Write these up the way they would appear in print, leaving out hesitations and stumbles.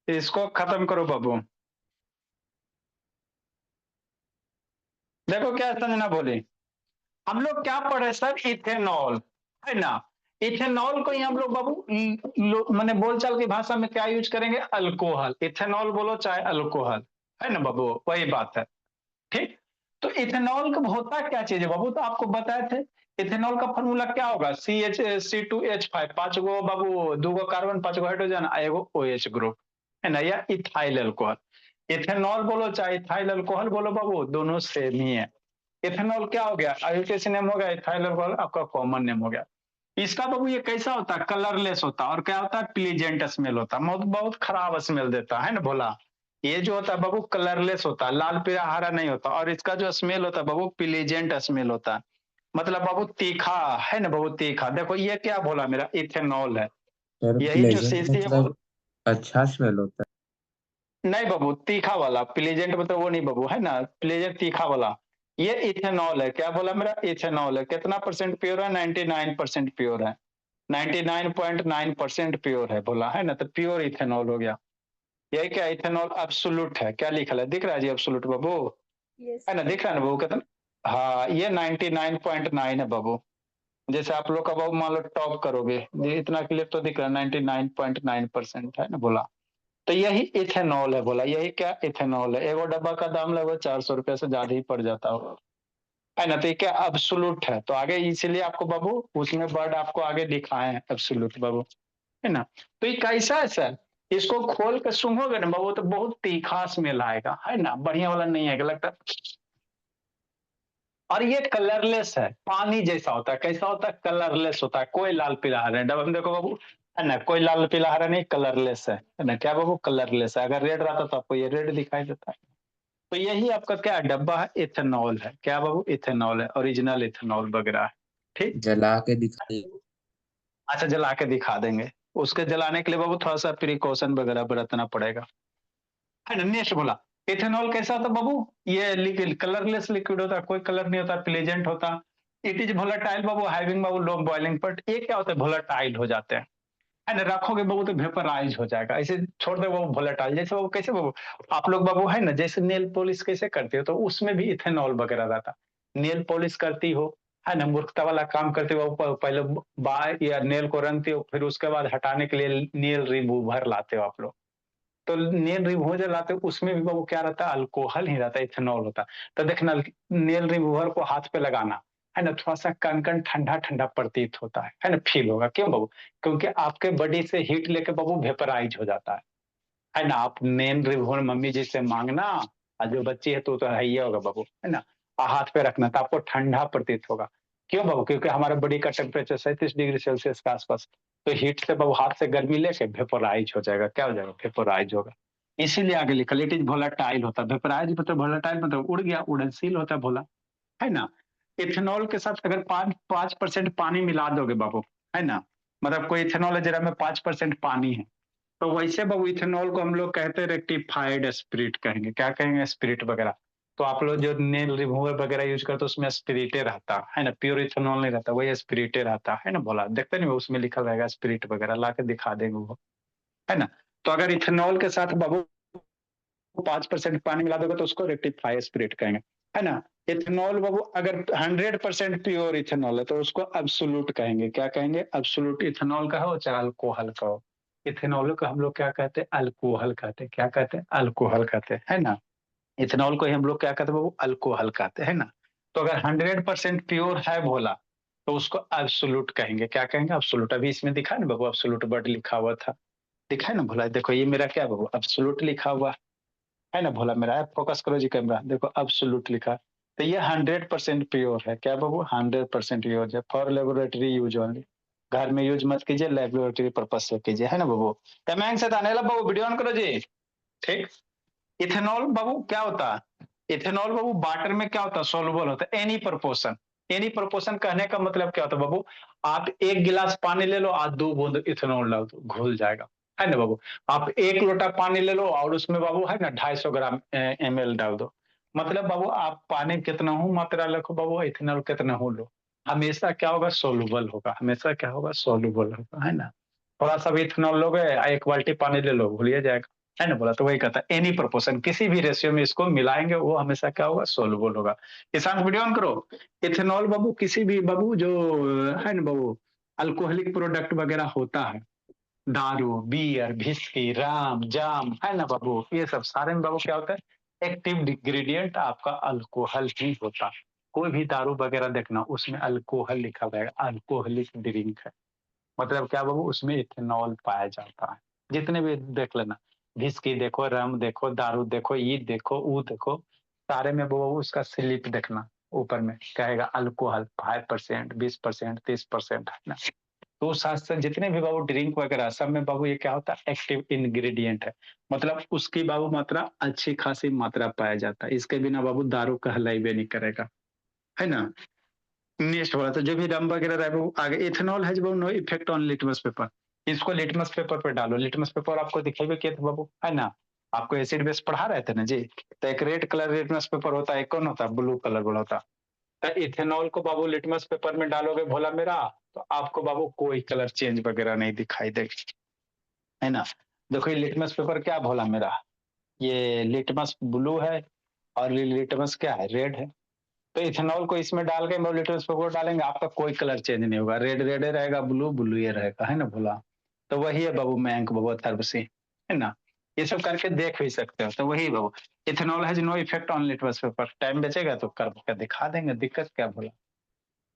इसको खत्म करो बाबू। देखो क्या संजना बोली, हम लोग क्या पढ़ रहे सर, इथेनॉल, है ना। इथेनॉल को ही हम लोग बाबू मैंने बोलचाल की भाषा में क्या यूज करेंगे, अल्कोहल। इथेनॉल बोलो चाहे अल्कोहल, है ना बाबू, वही बात है। ठीक। तो इथेनॉल का होता क्या चीज है बाबू, तो आपको बताए थे। इथेनॉल का फॉर्मूला क्या होगा, C2H5, पांच गो बाबू, दो गो कार्बन, पांच गो हाइड्रोजन, एगो OH ग्रुप, है ना, या इथाइल अल्कोहल। इथेनॉल बोलो चाहे इथाइल अल्कोहल बोलो बाबू, दोनों सेम ही है। इथेनॉल क्या हो गया, आईयूटीसी नेम हो गया, इथाइल अल्कोहल आपका कॉमन नेम हो गया। इसका बाबू ये कैसा होता है, कलरलेस होता है, और क्या होता है, प्लीजेंट स्मेल होता है, बहुत बहुत खराब स्मेल देता है ना भोला। ये जो होता है बाबू कलरलेस होता है, लाल पीला हरा नहीं होता, और इसका जो स्मेल होता है बाबू प्लीजेंट स्मेल होता है, मतलब बाबू तीखा, है ना बाबू तीखा। देखो ये क्या बोला, मेरा इथेनॉल है, सर यही जो प्लेजेंट सीसी है वो। मतलब अच्छा स्मेल होता नहीं बाबू, तीखा वाला प्लेजेंट मतलब वो नहीं बाबू, है ना, प्लेजेंट तीखा वाला। ये इथेनॉल है, क्या बोला मेरा, इथेनॉल है। कितना परसेंट प्योर है, 99% प्योर है, 99.9% प्योर है बोला, है ना, तो प्योर इथेनॉल हो गया। यही क्या, इथेनॉल एब्सोल्यूट है, क्या लिखा है, दिख रहा है जी एब्सोल्यूट बाबू, यस है ना, दिख रहा है ना बाबू कितना। हाँ, ये 99.9 है बाबू। जैसे आप लोग का बाबू मान लो टॉप करोगे, ये इतना क्लियर तो दिख रहा है, 99.9% है ना बोला। तो यही इथेनॉल है बोला, यही क्या इथेनॉल है। एगो डब्बा का दाम लगभग 400 रुपया से ज्यादा ही पड़ जाता होगा, है ना। तो ये क्या एब्सोल्यूट है, तो आगे इसीलिए आपको बाबू उसमें वर्ड आपको आगे दिखाए हैं एब्सोल्यूट बाबू, है ना। तो ये कैसा है सर, इसको खोल के सूंघोगे ना बाबू, तो बहुत तीखा स्मेल आएगा, है ना, बढ़िया वाला नहीं आएगा, लगता है। और ये कलरलेस है, पानी जैसा होता है, कैसा होता है, कलरलेस होता है, कोई लाल पीला हरा नहीं। डब्बा में देखो बाबू, है ना, कोई लाल पीला हरा नहीं, कलरलेस है ना, क्या बाबू, कलरलेस है। अगर रेड रहता तो आपको ये रेड दिखाई देता है। तो यही आपका क्या डब्बा है, इथेनॉल है, क्या बाबू, इथेनॉल है, ओरिजिनल इथेनॉल वगैरह है। है। ठीक। जला के दिखाई। अच्छा, जला के दिखा देंगे। उसके जलाने के लिए बाबू थोड़ा सा प्रिकॉशन वगैरह बरतना पड़ेगा, है ना। नेक्स्ट बोला, इथेनॉल कैसा होता बाबू, ये लिक्विड, कलरलेस लिक्विड होता है, कोई कलर नहीं होता, प्लेजेंट होता। It is volatile Babu, having Babu low boiling point. ये क्या होता है, वोलेटाइल हो जाते हैं, है ना, रखोगे बाबू तो वेपराइज हो जाएगा, ऐसे छोड़ दे बाबू वोलेटाइल। जैसे बाबू कैसे बाबू, आप लोग बाबू है ना, जैसे नेल पॉलिश कैसे करते हो, तो उसमें भी इथेनॉल वगैरह रहता है। नेल पॉलिश करती हो, है ना, मूर्खता वाला काम करते हो, पहले बाल या नेल को रंगती हो, फिर उसके बाद हटाने के लिए नेल रिमूवर लाते हो आप लोग। तो नेल रिमूवर लाते हो, उसमें भी बाबू क्या रहता है, अल्कोहल ही रहता है, इथेनॉल होता है। तो देखना, नेल रिमूवर को हाथ पे लगाना, है ना, थोड़ा सा कन कन ठंडा ठंडा प्रतीत होता है ना, फील होगा, क्यों बाबू, क्योंकि आपके बॉडी से हीट लेके बाबू वेपराइज हो जाता है ना। आप नेल रिमूवर मम्मी जी से मांगना, और जो बच्ची है तो है ही होगा बाबू, है ना, और हाथ पे रखना, तो आपको ठंडा प्रतीत होगा। क्यों बाबू, क्योंकि हमारे बॉडी का टेम्परेचर 37 डिग्री सेल्सियस के आसपास। तो हीट से बाबू हाथ से गर्मी लेके वेपोराइज हो जाएगा, क्या हो जाएगा, वेपोराइज होगा। इसीलिए आगे लिखा, इट इज वोलाटाइल होता है। वेपोराइज मतलब वोलाटाइल मतलब उड़ गया, उड़नशील होता है भोला, है ना। इथेनॉल के साथ अगर 5% पानी मिला दोगे बाबू, है ना, मतलब कोई इथेनॉल है जरा में 5% पानी है, तो वैसे बाबू इथेनॉल को हम लोग कहते हैं रेक्टिफाइड स्पिरिट कहेंगे, क्या कहेंगे, स्पिरिट वगैरह। तो आप लोग जो नेल रिमूवर वगैरह यूज करते हो उसमें स्पिरिटे रहता है ना, प्योर इथेनॉल नहीं रहता, वही स्पिरिटे रहता है ना बोला, देखते नहीं वो उसमें लिखा रहेगा स्पिरिट वगैरह, ला के दिखा देंगे वो, है ना। तो अगर इथेनॉल के साथ बाबू 5% पानी मिला दोगे तो उसको रेक्टिफाई स्पिरिट कहेंगे, है ना। इथेनॉल बाबू अगर 100% प्योर इथेनॉल है तो उसको एब्सोल्यूट कहेंगे, क्या कहेंगे, एब्सोल्यूट इथेनॉल का हो चाहे अल्कोहल का हो। इथेनॉल को हम लोग क्या कहते हैं, अल्कोहल कहते हैं, क्या कहते हैं, अल्कोहल कहते हैं, है ना। इथेनॉल को ही हम लोग क्या कहते हैं बाबू, अल्कोहल कहते हैं ना। तो अगर 100% प्योर है बोला, तो उसको एब्सोल्यूट कहेंगे, क्या कहेंगे, एब्सोल्यूट। अभी इसमें दिखा है ना बाबू, एब्सोल्यूट वर्ड लिखा हुआ था, दिखा है ना भोला, देखो ये मेरा क्या बाबू, एब्सोल्यूट लिखा हुआ है ना भोला मेरा, फोकस करो जी कैमरा, देखो एब्सोल्यूट लिखा। तो ये 100% प्योर है, क्या बाबू, 100% यूज है, फॉर लेबोरेटरी यूज ओनली। घर में यूज मत कीजिए, लेबोरेटरी पर्पज से कीजिए, है ना बाबू। कमेंट से ताने ला बाबू, वीडियो ऑन करो जी। ठीक। इथेनॉल बाबू क्या होता है, इथेनॉल बाबू वाटर में क्या होता है, सोलुबल होता है, एनी प्रोपोर्शन। एनी प्रोपोर्शन कहने का मतलब क्या होता है बाबू, आप एक गिलास पानी ले लो और 2 बूंद इथेनॉल डाल दो, घुल जाएगा, है ना बाबू। आप एक लोटा पानी ले लो और उसमें बाबू है ना 250 ग्राम ml डाल दो, मतलब बाबू आप पानी कितना हो मात्रा रखो बाबू, इथेनॉल कितना हो लो, हमेशा क्या होगा, सोलुबल होगा, हमेशा क्या होगा, सोलुबल होगा, है ना। थोड़ा सा भी इथेनॉल लोगे, एक बाल्टी पानी ले लो, घुलिए जाएगा, है ना बोला, तो वही कहता है एनी प्रोपोर्शन, किसी भी रेशियो में इसको मिलाएंगे वो हमेशा क्या होगा, सोलुबल होगा। किसान वीडियो ऑन करो। इथेनॉल बाबू किसी भी बाबू जो है ना बाबू अल्कोहलिक प्रोडक्ट वगैरह होता है, दारू, बियर, विस्की, राम, जाम, है ना बाबू, ये सब सारे में बाबू क्या होता है, एक्टिव इंग्रेडिएंट आपका अल्कोहल ही होता है। कोई भी दारू वगैरह देखना उसमें अल्कोहल लिखा रहेगा, अल्कोहलिक ड्रिंक है, मतलब क्या बाबू उसमें इथेनॉल पाया जाता है। जितने भी देख लेना, विस्की देखो, रम देखो, दारू देखो, ये देखो, वो देखो, सारे में बाबू उसका स्लिप देखना, ऊपर में कहेगा अल्कोहल 5%, 20%, 30% है ना। तो उस साथ साथ जितने भी बाबू ड्रिंक वगैरह सब में बाबू ये क्या होता है, एक्टिव इंग्रेडिएंट है, मतलब उसकी बाबू मात्रा अच्छी खासी मात्रा पाया जाता है। इसके बिना बाबू दारू कहलाइबे नहीं करेगा, है ना। नेक्स्ट वाला, तो जो भी रम वगैरह रहा है वो आगे, ethanol has no effect on litmus paper. इसको लिटमस पेपर पे डालो, लिटमस पेपर आपको दिखेबे किया था बाबू, है ना। आपको एसिड बेस पढ़ा रहे थे ना जी। तो एक रेड कलर लिटमस पेपर होता है, एक कौन होता है, ब्लू कलर वाला होता है। तो इथेनॉल को बाबू लिटमस पेपर में डालोगे भोला मेरा, तो आपको बाबू कोई कलर चेंज वगैरह नहीं दिखाई देगा, है ना। देखो ये लिटमस पेपर क्या भोला मेरा, ये लिटमस ब्लू है और ये लिटमस क्या है, रेड है। तो इथेनॉल को इसमें डाल के लिटमस पेपर डालेंगे, आपका कोई कलर चेंज नहीं होगा, रेड रेड रहेगा, ब्लू ब्लू ये रहेगा, है ना भोला। तो वही है बाबू मैंक बाबू थर्बसी, है ना। ये सब करके देख भी सकते हो, तो वही बाबू ethanol has no effect on litmus paper. Time बचेगा तो कर दिखा देंगे, दिक्कत क्या भोला।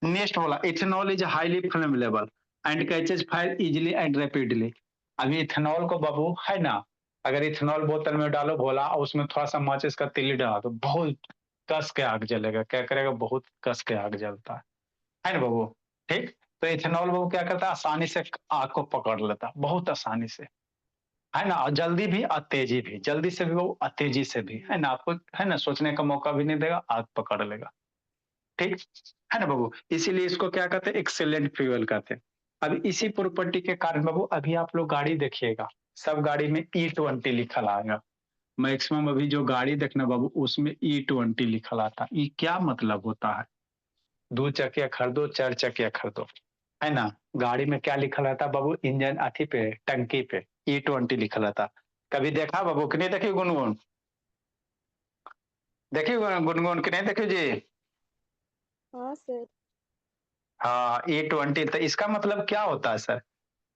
नेक्स्ट बोला ethanol is highly flammable and catches fire easily and rapidly. अभी इथेनॉल को बाबू है ना, अगर इथेनॉल बोतल में डालो भोला और उसमें थोड़ा सा माचिस का तिल्ली डाला तो बहुत कस के आग जलेगा, क्या करेगा, बहुत कस के आग जलता है ना बाबू। ठीक, तो इथेनॉल बाबू क्या करता है, आसानी से आग को पकड़ लेता, बहुत आसानी से, है ना। और जल्दी भी और तेजी भी, जल्दी से भी वो और तेजी से भी, है ना। आपको है ना सोचने का मौका भी नहीं देगा, आग पकड़ लेगा। ठीक है ना बाबू, इसीलिए इसको क्या कहते हैं, एक्सेलेंट फ्यूल कहते हैं। अब इसी प्रॉपर्टी के कारण बाबू अभी आप लोग गाड़ी देखिएगा, सब गाड़ी में E20 लिखा आएगा। मैक्सिमम अभी जो गाड़ी देखना बाबू उसमें E20 लिखा आता है। ये क्या मतलब होता है, 2 चकिया खरीदो, 4 चकिया खरीदो, है ना। गाड़ी में क्या लिखा रहता है बाबू, इंजन अथी पे, टंकी पे E20 लिखा रहता। कभी देखा बाबू कि नहीं देखी गुनगुन, देखी गुनगुन कि नहीं देखी जी। हाँ सर। हाँ E20, तो इसका मतलब क्या होता है सर,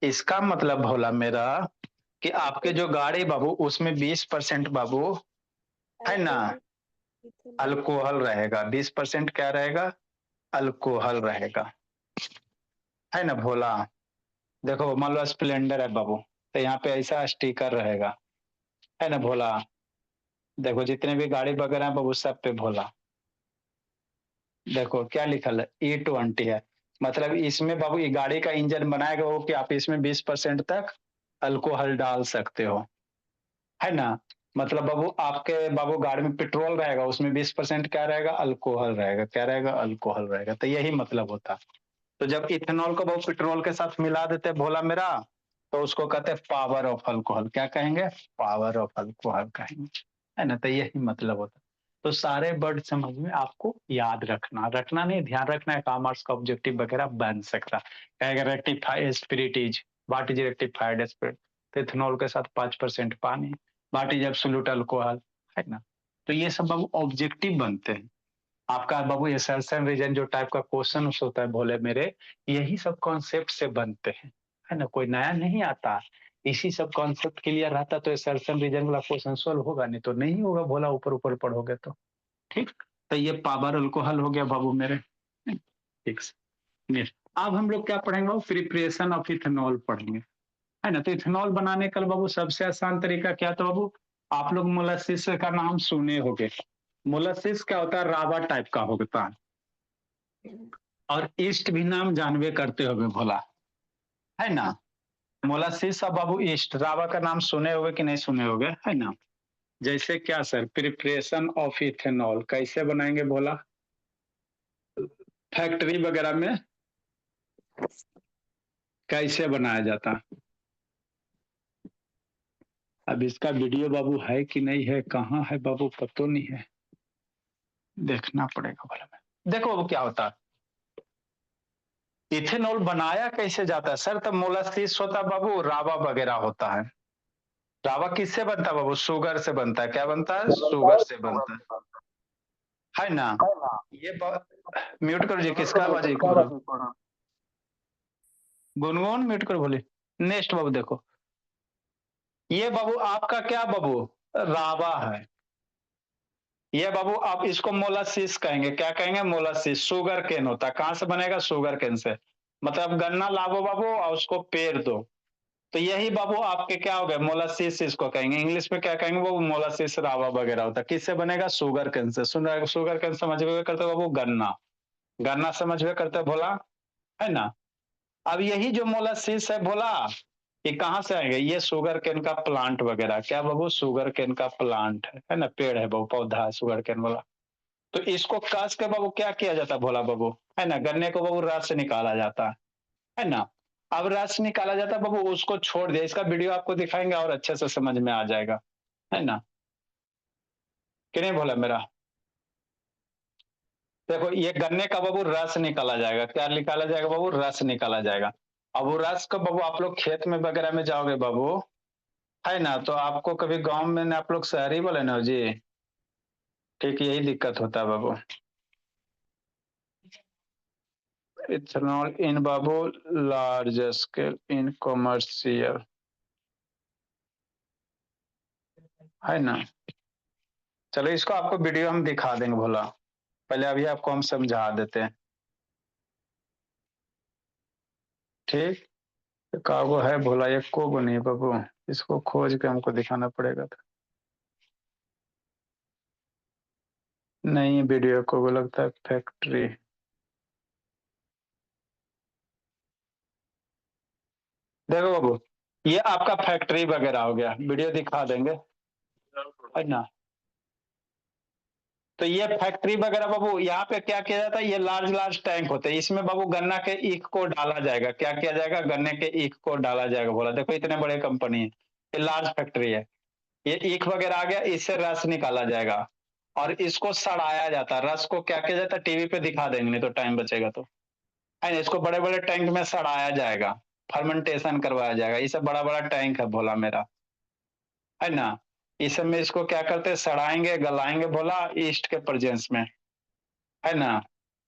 इसका मतलब भोला मेरा कि आपके जो गाड़ी बाबू उसमें 20% बाबू, है ना, अल्कोहल रहेगा, 20% क्या रहेगा, अल्कोहल रहेगा, है ना भोला। देखो मान लो स्प्लेंडर है बाबू, तो यहाँ पे ऐसा स्टिकर रहेगा, है ना भोला। देखो जितने भी गाड़ी वगैरह है बाबू सब पे भोला, देखो क्या लिखल है, E20 है। मतलब इसमें बाबू ये गाड़ी का इंजन बनाएगा वो कि आप इसमें 20% तक अल्कोहल डाल सकते हो, है ना। मतलब बाबू आपके बाबू गाड़ी में पेट्रोल रहेगा, उसमें 20% क्या रहेगा, अल्कोहल रहेगा, क्या रहेगा, अल्कोहल रहेगा। तो यही मतलब होता है। तो जब इथेनॉल को बाबू पेट्रोल के साथ मिला देते हैं भोला मेरा, तो उसको कहते हैं पावर ऑफ अल्कोहल, क्या कहेंगे, पावर ऑफ अल्कोहल कहेंगे, है ना। तो यही मतलब होता है। तो सारे वर्ड समझ में आपको याद रखना, रखना नहीं ध्यान रखना है, कॉमर्स का ऑब्जेक्टिव वगैरह बन सकता है। Rectified spirit is, what is rectified spirit, तो इथेनॉल के साथ 5% पानी, व्हाट इज एब्सोल्यूट अल्कोहल, है ना। तो ये सब बाबू ऑब्जेक्टिव बनते हैं आपका बाबू, ये सर्सन रीजन जो टाइप का क्वेश्चन होता है भोले मेरे, यही सब कॉन्सेप्ट से बनते हैं, है ना। कोई नया नहीं आता, इसी सब कॉन्सेप्ट क्लियर रहता तो सर्सन रीजन वाला क्वेश्चन सोल्व होगा, नहीं तो नहीं होगा भोला, ऊपर ऊपर पढ़ोगे तो। ठीक, तो ये पावर अल्कोहल हो गया बाबू मेरे। ठीक, नेक्स्ट अब हम लोग क्या पढ़ेंगे बाबू, प्रिपरेशन ऑफ इथेनॉल पढ़ेंगे, है ना। तो इथेनॉल बनाने का बाबू सबसे आसान तरीका क्या था बाबू, आप लोग मोलासिस का नाम सुने होंगे। मोलासिस क्या होता है, रावा टाइप का होता है, और ईस्ट भी नाम जानवे करते होगे भोला, है ना। मोलासिस और बाबू ईस्ट, रावा का नाम सुने होगे कि नहीं सुने होगे, है ना। जैसे क्या सर, प्रिपरेशन ऑफ इथेनॉल कैसे बनाएंगे भोला, फैक्ट्री वगैरह में कैसे बनाया जाता। अब इसका वीडियो बाबू है कि नहीं है, कहाँ है बाबू, पता नहीं है, देखना पड़ेगा भला में। देखो बाबू क्या होता है, इथेनॉल बनाया कैसे जाता है सर, तब मोलासिस होता बाबू, रावा वगैरह होता है, रावा किससे बनता है बाबू? शुगर से बनता है। क्या बनता है? शुगर से बनता है ना? ये म्यूट करो जी, किसका आवाज है? गुनगुन म्यूट करो बोले। नेक्स्ट बाबू देखो, ये बाबू आपका क्या बाबू? रावा है। ये बाबू आप इसको मोलासिस कहेंगे। क्या कहेंगे? मोलासिस। शुगर केन होता है। कहां से बनेगा? शुगर केन से। मतलब गन्ना लावो बाबू और उसको पेर दो, तो यही बाबू आपके क्या हो गए? मोलासिस इसको कहेंगे। इंग्लिश में क्या कहेंगे बाबू? मोलासिस रावा वगैरह होता है। किससे बनेगा? शुगर केन से। सुन रहे हो? शुगर केन समझ हुए करते हो बाबू? गन्ना। गन्ना समझ हुए करते हो भोला, है ना? अब यही जो मोलासिस है भोला, ये कहाँ से आएंगे? ये शुगर केन का प्लांट वगैरह। क्या बाबू? शुगर केन का प्लांट है ना? पेड़ है बाबू, पौधा है शुगर केन वाला। तो इसको कस के बाबू क्या किया जाता है भोला बाबू? है ना? गन्ने को बाबू रस से निकाला जाता है ना? अब रस निकाला जाता है बाबू, उसको छोड़ दिया। इसका वीडियो आपको दिखाएंगे और अच्छे से समझ में आ जाएगा, है ना? कि नहीं भोला मेरा? देखो ये गन्ने का बाबू रस निकाला जाएगा। क्या निकाला जाएगा बाबू? रस निकाला जाएगा। अब वो रस को बाबू आप लोग खेत में वगैरह में जाओगे बाबू, है ना, तो आपको कभी गांव में ना, आप लोग शहरी बोले ना जी, ठीक यही दिक्कत होता है बाबू। इथेनॉल इन बाबू लार्ज स्केल इन कॉमर्शियल, है ना? चलो इसको आपको वीडियो हम दिखा देंगे भोला, पहले अभी आपको हम समझा देते हैं, ठीक? कागो है भोला, एक को नहीं बाबू, इसको खोज के हमको दिखाना पड़ेगा था। नहीं वीडियो को लगता है फैक्ट्री। देखो बाबू, ये आपका फैक्ट्री वगैरह हो गया, वीडियो दिखा देंगे, है ना? तो ये फैक्ट्री वगैरह बाबू, यहाँ पे क्या किया जाता है? ये लार्ज लार्ज टैंक होते हैं, इसमें बाबू गन्ना के ईख को डाला जाएगा। क्या किया जाएगा? गन्ने के ईख को डाला जाएगा। बोला देखो इतने बड़े कंपनी है, ये लार्ज फैक्ट्री है। ये ईख वगैरह आ गया, इससे रस निकाला जाएगा और इसको सड़ाया जाता है। रस को क्या किया जाता है? टीवी पे दिखा देंगे, नहीं तो टाइम बचेगा तो, है ना? इसको बड़े बड़े टैंक में सड़ाया जाएगा, फर्मेंटेशन करवाया जाएगा। ये सब बड़ा बड़ा टैंक है भोला मेरा, है ना? इस सब में इसको क्या करते हैं? सड़ाएंगे, गलाएंगे भोला, ईस्ट के प्रेजेंस में, है ना?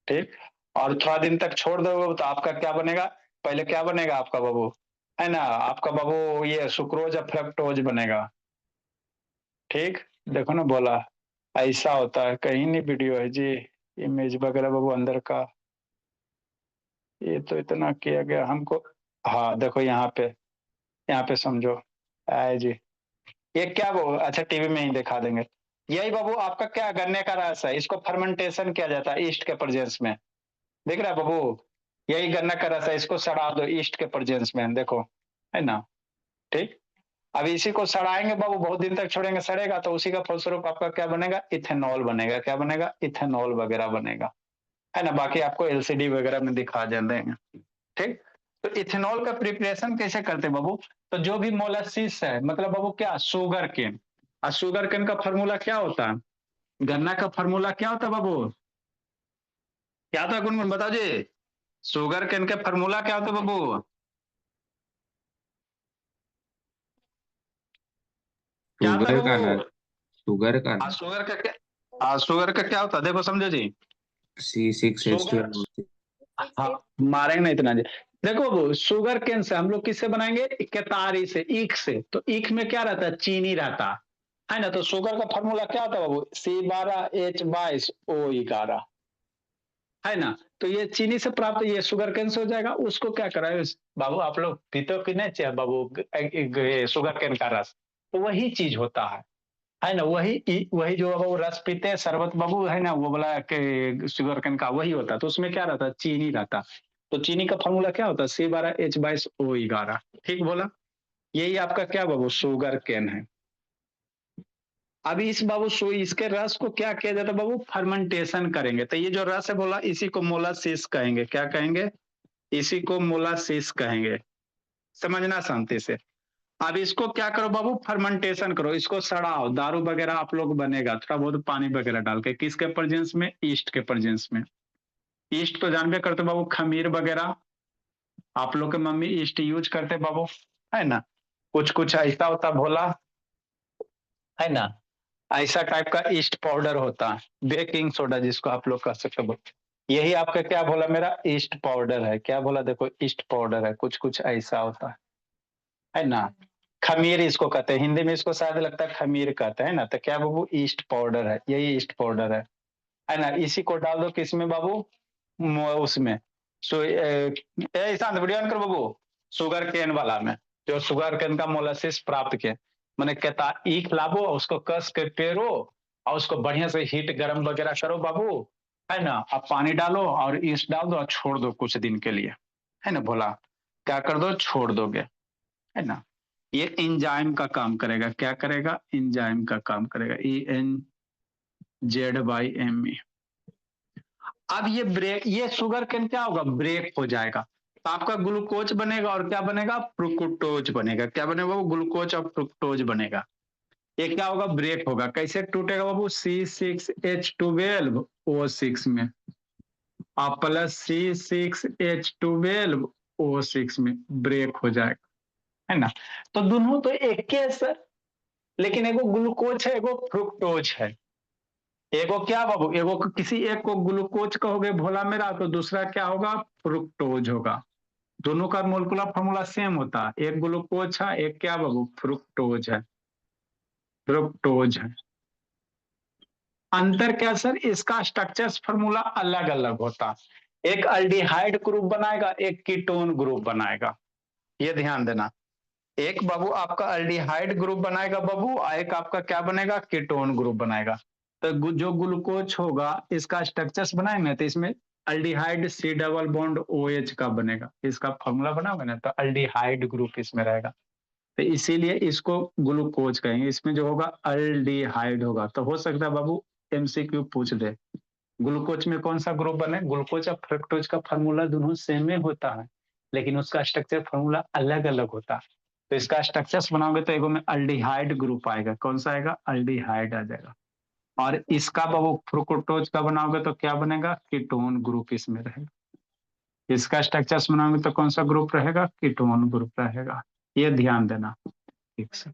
ठीक। और थोड़ा दिन तक छोड़ दोगे तो आपका क्या बनेगा? पहले क्या बनेगा आपका बाबू, है ना? आपका बाबू ये सुक्रोज और फ्रक्टोज बनेगा, ठीक? देखो ना बोला, ऐसा होता है। कहीं नहीं वीडियो है जी, इमेज वगैरह बाबू अंदर का, ये तो इतना किया गया हमको। हाँ देखो यहाँ पे समझो, आए जी, ये क्या वो, अच्छा टीवी में ही दिखा देंगे। यही बाबू आपका क्या गन्ने का रस है, इसको फर्मेंटेशन किया जाता है ईस्ट के प्रेजेंस में। देख रहा है बाबू? यही गन्ना का रस है, इसको सड़ा दो ईस्ट के प्रेजेंस में, देखो, है ना? ठीक। अब इसी को सड़ाएंगे बाबू, बहुत दिन तक छोड़ेंगे, सड़ेगा तो उसी का फलस्वरूप आपका क्या बनेगा? इथेनॉल बनेगा। क्या बनेगा? इथेनॉल वगैरह बनेगा, है ना? बाकी आपको एलसीडी वगैरह में दिखा देंगे, ठीक? तो इथेनॉल का प्रिपरेशन कैसे करते हैं बाबू? तो जो भी मोलासिस है, मतलब बाबू क्या? Sugarcane. और शुगर केन का फॉर्मूला क्या होता है? गन्ना का फॉर्मूला क्या होता है बाबू? क्या होता है गुनगुन, बताओ जी? शुगर केन का फॉर्मूला क्या होता है बाबू? क्या होता है शुगर का ना, बाबू? शुगर का हाँ ना, शुगर का क्या, हाँ शुगर का क्या होता है देखो, समझो जी। C6H12 शुगर, होती है। हाँ मारेंगे नहीं इतना जी। देखो बाबू, शुगर केन से हम लोग किससे बनाएंगे? केतारी से, ईख से। तो ईख में क्या रहता है? चीनी रहता है ना? तो शुगर का फॉर्मूला क्या होता है बाबू? C12H22O11, है ना? तो ये चीनी से प्राप्त, ये शुगर केन से हो जाएगा। उसको क्या कराए बाबू, आप लोग पीते हो कि नहीं चाहे बाबू शुगर केन का रस? तो वही चीज होता है ना? वही वही जो वो रस पीते हैं शरबत बाबू, है ना, वो बोला कि शुगर केन का वही होता है। तो उसमें क्या रहता है? चीनी रहता। तो चीनी का फॉर्मूला क्या होता है? C12H22O11, ठीक बोला? यही आपका क्या बाबू? शुगर केन है। अभी इस बाबू इसके रस को क्या किया जाता है बाबू? फर्मेंटेशन करेंगे। तो ये जो रस है बोला, इसी को मोलासिस कहेंगे। क्या कहेंगे? इसी को मोलासिस कहेंगे। समझना शांति से। अब इसको क्या करो बाबू? फर्मेंटेशन करो, इसको सड़ाओ, दारू वगैरह आप लोग बनेगा थोड़ा बहुत पानी वगैरह डाल के। किसके प्रेजेंस में? ईस्ट के प्रेजेंस में। ईस्ट तो जानबे करते बाबू, खमीर वगैरह आप लोग के मम्मी ईस्ट यूज करते बाबू, है ना? कुछ कुछ ऐसा होता भोला, है ना। ऐसा टाइप का ईस्ट पाउडर होता है, बेकिंग सोडा जिसको आप लोग कह सकते हो। यही आपका क्या बोला, मेरा ईस्ट पाउडर है। क्या बोला, देखो ईस्ट पाउडर है, कुछ कुछ ऐसा होता है ना। खमीर इसको कहते हैं, हिंदी में इसको शायद लगता है खमीर कहते हैं ना। तो क्या बाबू, ईस्ट पाउडर है, यही ईस्ट पाउडर है ना। इसी को डाल दो किसमें बाबू, उसमें ऐसा वीडियो ऑन कर बाबू, शुगर केन वाला में, जो शुगर केन का मोलासिस प्राप्त किए, मैंने कहता ईख लाबो, उसको कस के पेरो और उसको बढ़िया से हीट गरम वगैरह करो बाबू, है ना। अब पानी डालो और ईस्ट डाल दो और छोड़ दो कुछ दिन के लिए, है ना। भोला क्या कर दो, छोड़ दोगे, है ना। ये इंजाइम का काम करेगा, क्या करेगा, इंजाइम का काम करेगा, ENZYME। अब ये ब्रेक, ये शुगर केन क्या होगा, ब्रेक हो जाएगा, तो आपका ग्लूकोज बनेगा और क्या बनेगा, फ्रुक्टोज बनेगा। क्या बनेगा, वो ग्लूकोज और फ्रुक्टोज बनेगा। ये क्या होगा, ब्रेक होगा। कैसे टूटेगा बाबू, C6H12O6 में और प्लस C6H12O6 में ब्रेक हो जाएगा, है ना। तो दोनों तो एक के है सर, लेकिन एगो ग्लूकोज है, एगो फ्रुक्टोज है। एगो क्या बाबू, एगो किसी एक को ग्लूकोज कहोगे भोला मेरा, तो दूसरा क्या होगा, फ्रुक्टोज होगा। दोनों का मोलकुलर फॉर्मूला सेम होता है, एक ग्लूकोज है, एक क्या बाबू, फ्रुक्टोज है, फ्रुक्टोज है। अंतर क्या सर, इसका स्ट्रक्चर फॉर्मूला अलग अलग होता है। एक अल्डिहाइड ग्रुप बनाएगा, एक कीटोन ग्रुप बनाएगा, ये ध्यान देना। एक बाबू आपका अल्डिहाइड ग्रुप बनाएगा बाबू, और एक आपका क्या बनेगा, कीटोन ग्रुप बनाएगा। तो जो ग्लूकोज होगा, इसका स्ट्रक्चर्स बनाएंगे तो इसमें aldehyde C double bond OH का बनेगा, इसका फॉर्मूला बनाओगे ना, तो अल्डिहाइड ग्रुप इसमें रहेगा। तो इसीलिए इसको ग्लूकोज कहेंगे। इसमें जो होगा अल्डिहाइड होगा। तो हो सकता है बाबू MCQ पूछ दे, ग्लूकोज में कौन सा ग्रुप बने। ग्लूकोज और फ्रक्टोज का फॉर्मूला दोनों सेम ही होता है, लेकिन उसका स्ट्रक्चर फॉर्मूला अलग अलग होता है। तो इसका स्ट्रक्चर्स बनाओगे तो एगो में अल्डिहाइड ग्रुप आएगा, कौन सा आएगा, अल्डिहाइड आ जाएगा। और इसका बाबू फ्रुक्टोज का बनाओगे तो क्या बनेगा, कीटोन ग्रुप इसमें रहेगा। इसका स्ट्रक्चर्स बनाओगे तो कौन सा ग्रुप रहेगा, कीटोन ग्रुप रहेगा। ये ध्यान देना, ठीक से।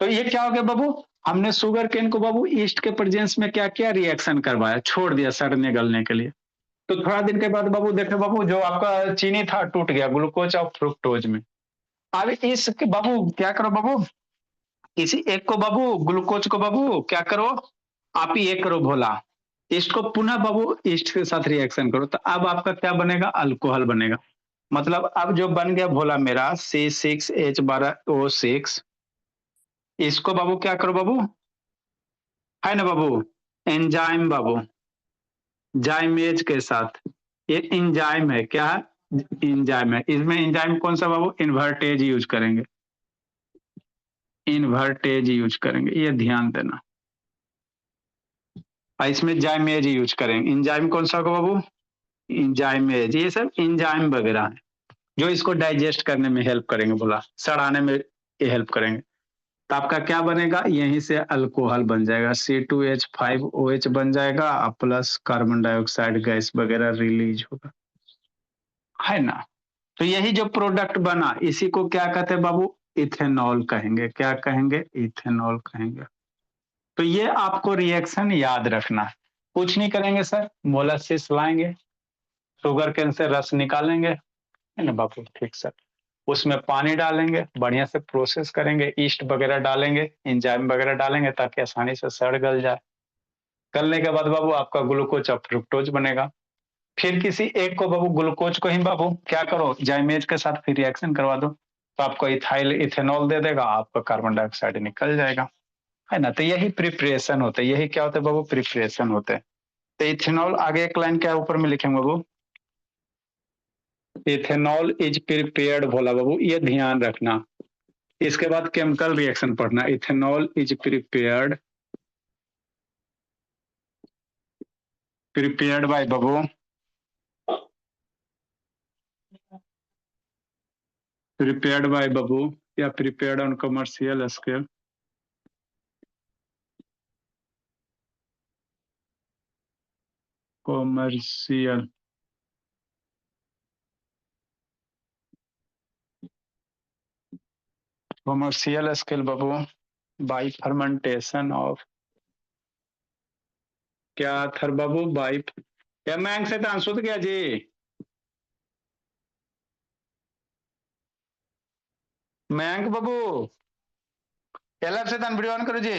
तो ये क्या हो गया बाबू, हमने शुगर केन को बाबू ईस्ट के प्रेजेंस में क्या किया, रिएक्शन करवाया, छोड़ दिया सड़ने गलने के लिए। तो थोड़ा दिन के बाद बाबू देखे बाबू, जो आपका चीनी था टूट गया ग्लूकोज और फ्रुक्टोज में। अब इस बाबू क्या करो बाबू, किसी एक को बाबू, ग्लूकोज को बाबू क्या करो, आप ही एक करो भोला, ईस्ट को पुनः बाबू ईस्ट के साथ रिएक्शन करो, तो अब आपका क्या बनेगा, अल्कोहल बनेगा। मतलब अब जो बन गया भोला मेरा C6H12O6, इसको बाबू क्या करो बाबू, है ना बाबू, एंजाइम बाबू, जाइमेज के साथ, ये इंजाइम है, क्या है, इंजाइम है। इसमें इंजाइम कौन सा बाबू, इन्वर्टेज यूज करेंगे, इन्वर्टेज यूज करेंगे, ये ध्यान देना। और इसमें जाइमेज यूज करेंगे। इंजाइम कौन सा होगा बाबू, इंजाइमेज, ये सब इंजाइम वगैरह है जो इसको डाइजेस्ट करने में हेल्प करेंगे, बोला सड़ाने में ये हेल्प करेंगे। तो आपका क्या बनेगा, यहीं से अल्कोहल बन जाएगा, C2H5OH बन जाएगा, प्लस कार्बन डाइऑक्साइड गैस वगैरह रिलीज होगा, है ना। तो यही जो प्रोडक्ट बना, इसी को क्या कहते हैं बाबू, इथेनॉल कहेंगे। क्या कहेंगे, इथेनॉल कहेंगे। तो ये आपको रिएक्शन याद रखना है। कुछ नहीं करेंगे सर, मोलासिस लाएंगे, शुगर केन से रस निकालेंगे, है ना बाबू, ठीक सर। उसमें पानी डालेंगे, बढ़िया से प्रोसेस करेंगे, ईस्ट वगैरह डालेंगे, एंजाइम वगैरह डालेंगे, ताकि आसानी से सड़ गल जाए। गलने के बाद बाबू आपका ग्लूकोज और फ्रुक्टोज बनेगा। फिर किसी एक को बाबू, ग्लूकोज को ही बाबू क्या करो, जाइमेज के साथ फिर रिएक्शन करवा दो, तो आपको इथाइल इथेनॉल दे देगा, आपका कार्बन डाइऑक्साइड निकल जाएगा, है ना। तो यही प्रिपरेशन होता है, यही क्या होता है बाबू, प्रिपरेशन होते हैं। तो इथेनॉल, आगे एक लाइन क्या ऊपर में लिखेंगे बाबू, इथेनॉल इज प्रिपेयर्ड भोला बाबू, ये ध्यान रखना। इसके बाद केमिकल रिएक्शन पढ़ना, ethanol is prepared, prepared by बाबू, प्रिपेयर्ड बाय बाबू, या prepared on commercial scale, commercial, commercial scale बाबू, बाई फर्मेंटेशन ऑफ क्या थर बाबू बाई क्या मैं से आंसू तो क्या जी मयंक बाबू एलर से तन वीडियो ऑन करो जी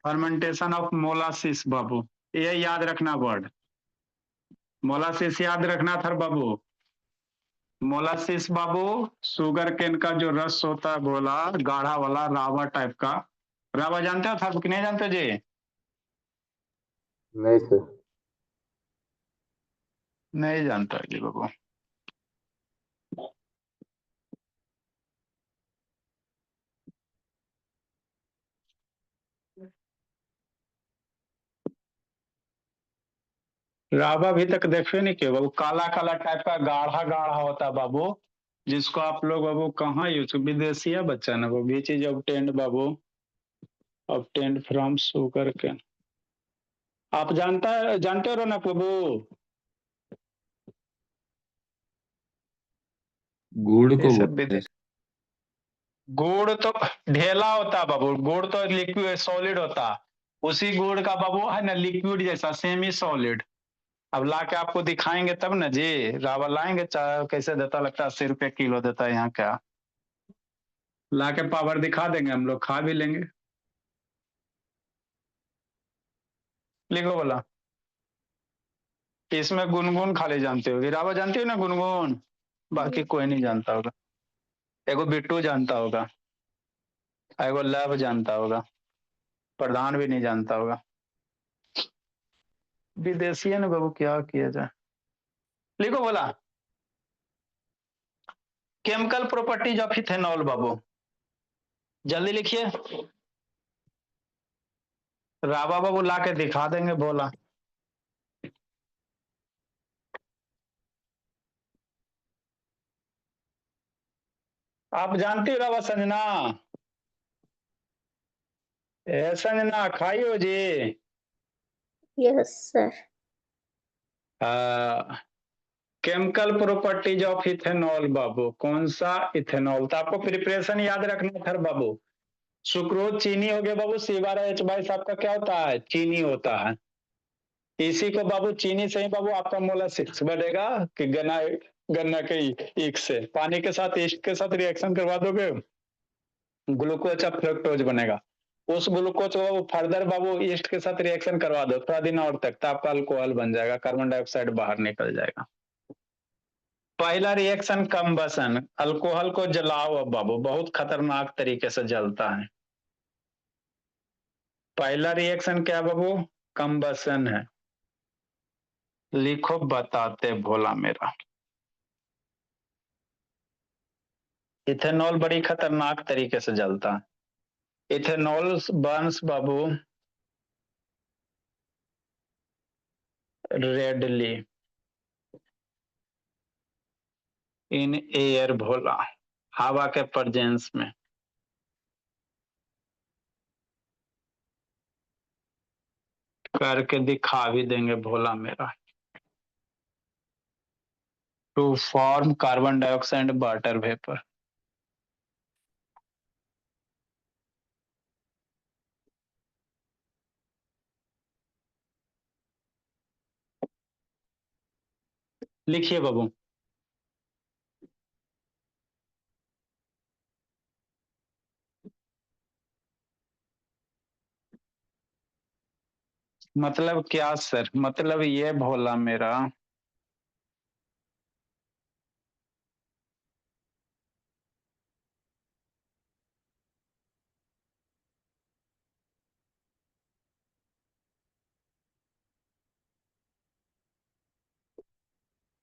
फर्मेंटेशन ऑफ मोलासिस बाबू ये याद रखना वर्ड मोलासिस याद रखना थर बाबू मोलासिस बाबू शुगर केन का जो रस होता है बोला गाढ़ा वाला रावा टाइप का रावा जानते हो थर कि नहीं जानते हो जी नहीं सर। नहीं जानता जी बाबू रावा अभी तक देखे नहीं क्यों बाबू काला काला टाइप का गाढ़ा गाढ़ा होता है बाबू जिसको आप लोग बाबू कहाँ यूज विदेशी है बच्चा ना बाबू ये चीज ऑब्टेन्ड बाबू ऑब्टेन्ड फ्रॉम शुगर केन आप जानते हो रौनक बाबू गुड़ ये को सब बोलते हैं। गुड़ तो ढेला होता है बाबू गुड़ तो लिक्विड सॉलिड होता उसी गुड़ का बाबू है ना लिक्विड जैसा सेमी सॉलिड अब ला के आपको दिखाएंगे तब ना जी रावा लाएंगे चाहे कैसे देता लगता है 80 रुपये किलो देता है यहाँ क्या ला के पावर दिखा देंगे हम लोग खा भी लेंगे लिखो बोला इसमें गुनगुन खाली जानते होगी रावा जानती हो ना गुनगुन बाकी कोई नहीं जानता होगा एगो बिट्टू जानता होगा एगो लव जानता होगा प्रधान भी नहीं जानता होगा विदेशी है ना बाबू क्या किया जाए लिखो बोला केमिकल प्रॉपर्टीज ऑफ इथेनॉल बाबू जल्दी लिखिए रावा बाबू ला के दिखा देंगे बोला आप जानती हो रावा संजना संजना खाइयो जी yes sir. Chemical properties of ethanol बाबू कौन सा इथेनॉल तो आपको प्रिपरेशन याद रखना था बाबू सुक्रोज चीनी हो गया बाबू C12H22 आपका क्या होता है चीनी होता है इसी को बाबू चीनी से ही बाबू आपका मोलासिस बढ़ेगा कि गन्ना गन्ना के ईख से पानी के साथ ईस्ट के साथ रिएक्शन करवा दोगे ग्लूकोज या फ्रक्टोज बनेगा उस ग्लूकोज को फर्दर बाबू ईस्ट के साथ रिएक्शन करवा दो थोड़ा दिन और तक तो आपका अल्कोहल बन जाएगा कार्बन डाइऑक्साइड बाहर निकल जाएगा पहला रिएक्शन कंबसन अल्कोहल को जलाओ अब बाबू बहुत खतरनाक तरीके से जलता है पहला रिएक्शन क्या बाबू कंबसन है लिखो बताते भोला मेरा इथेनॉल बड़ी खतरनाक तरीके से जलता है इथेनॉल बर्न्स बाबू रेडली इन एयर भोला हवा के प्रेजेंस में करके दिखा भी देंगे भोला मेरा to form carbon dioxide water vapour लिखिए बाबू मतलब क्या सर मतलब ये भोला मेरा